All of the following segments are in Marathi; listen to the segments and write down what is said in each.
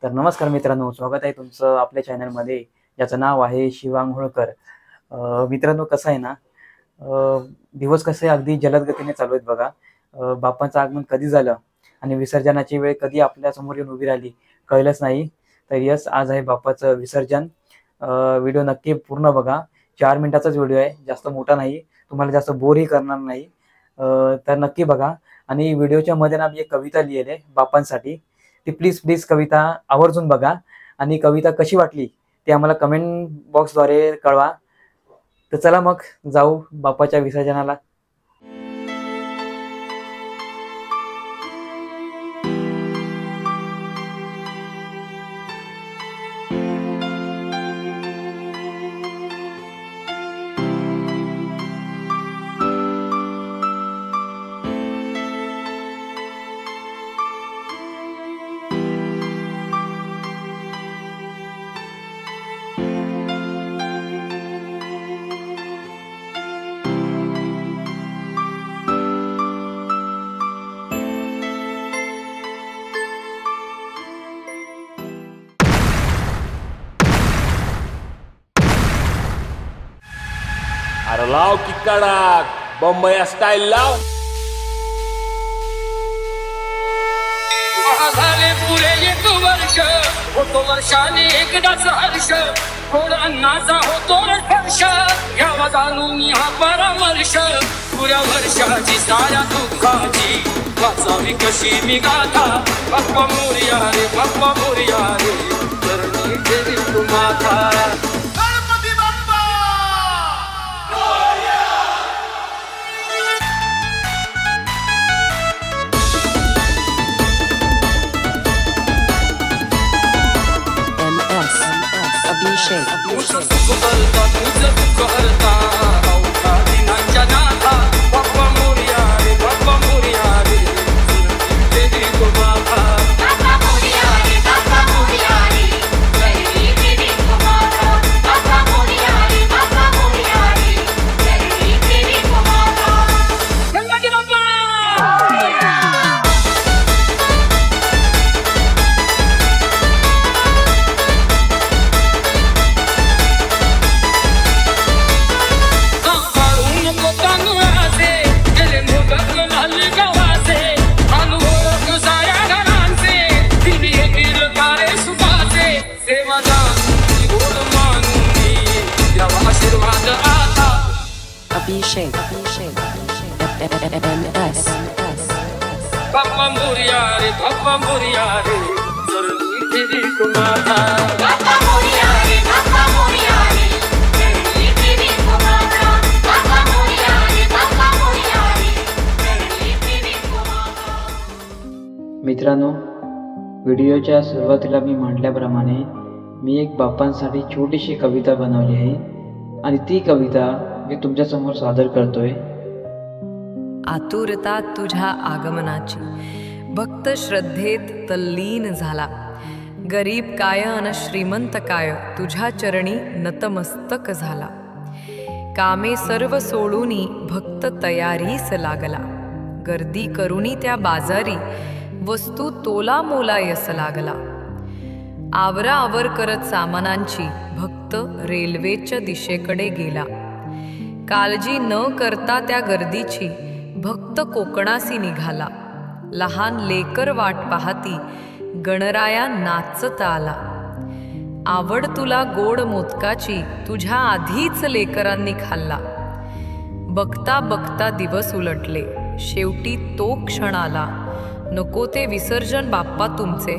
तर नमस्कार मित्रांनो, स्वागत आहे तुमचं आपल्या चॅनलमध्ये, ज्याचं नाव आहे शिवांग होळकर. मित्रांनो, कसं आहे ना, दिवस कसे अगदी जलद गतीने चालू आहेत बघा. बाप्पांचं आगमन कधी झालं आणि विसर्जनाची वेळ कधी आपल्या समोर येऊन उभी राहिली कळलंच नाही. तर यस, आज आहे बाप्पाचं विसर्जन. व्हिडिओ नक्की पूर्ण बघा. 4 मिनिटाचाच व्हिडिओ आहे, जास्त मोठा नाही, तुम्हाला जास्त बोरही करणार नाही. तर नक्की बघा. आणि व्हिडिओच्या मध्ये ना मी एक कविता लिहिली आहे बाप्पांसाठी. ती प्लीज कविता आवर्जून बघा आणि कविता कशी वाटली ते आम्हाला कमेंट बॉक्सद्वारे कळवा. तर चला मग जाऊ बाप्पाच्या विसर्जनाला. अरे लाव की कडक बंबई स्टाईल लाव. झाले पुरे 1 वर्ष होतो वर्षाने एकदाच हर्ष थोड अन्नाचा होतो स्पर्श घ्यावा जाणून हा परामर्श पुऱ्या वर्षाची साऱ्या दुःखाची वाचावी कशी मी गाथा. बाप्पा मोरया रे बाप्पा मोरया रे चरणी ठेवी तू माथा. तुझं सुख करता तुझं दुःख हरता अवघा दिनांच्या नाथा. बाप्पा मोरया रे बाप्पा मोरया रे देवी तो माथा. बाप्पा मोरया रे बाप्पा मोरया रे चरणी ठेवी तो माथा. बाप्पा मोरया रे बाप्पा मोरया रे चरणी ठेवी तो माथा. गणपती बाप्पा. Abhishek MS. बाप्पा मोरया रे बाप्पा मोरया रे चरणी ठेवी तू माथा. बाप्पा मोरया रे बाप्पा मोरया रे चरणी ठेवी तो माथा. बाप्पा मोरया रे बाप्पा मोरया रे चरणी ठेवी तो माथा. मित्रांनो, व्हिडिओच्या सुरुवातीला मी म्हटल्याप्रमाणे मी एक बाप्पांसाठी छोटीशी कविता बनवली आहे आणि ती कविता मी तुमच्या समोर सादर करतोय. आतुरता तुझ्या आगमनाची, भक्त श्रद्धेत तल्लीन झाला. गरीब काय अन श्रीमंत काय तुझ्या चरणी नतमस्तक झाला. कामे सर्व सोडूनी भक्त तयारीस लागला. गर्दी करूनी त्या बाजारी वस्तू तोला मोला यस लागला. आवराआवर करत सामानांची भक्त रेल्वेच्या दिशेकडे गेला. काळजी न करता त्या गर्दीची भक्त कोकणासी निघाला. लहान लेकर वाट पाहती गणराया नाचत आला. आवड तुला गोड मोदकाची तुझ्या आधीच लेकरांनी खाल्ला. बघता बघता दिवस उलटले शेवटी तो क्षण आला. नको ते विसर्जन बाप्पा तुमचे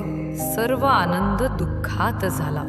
सर्व आनंद दुःखात झाला.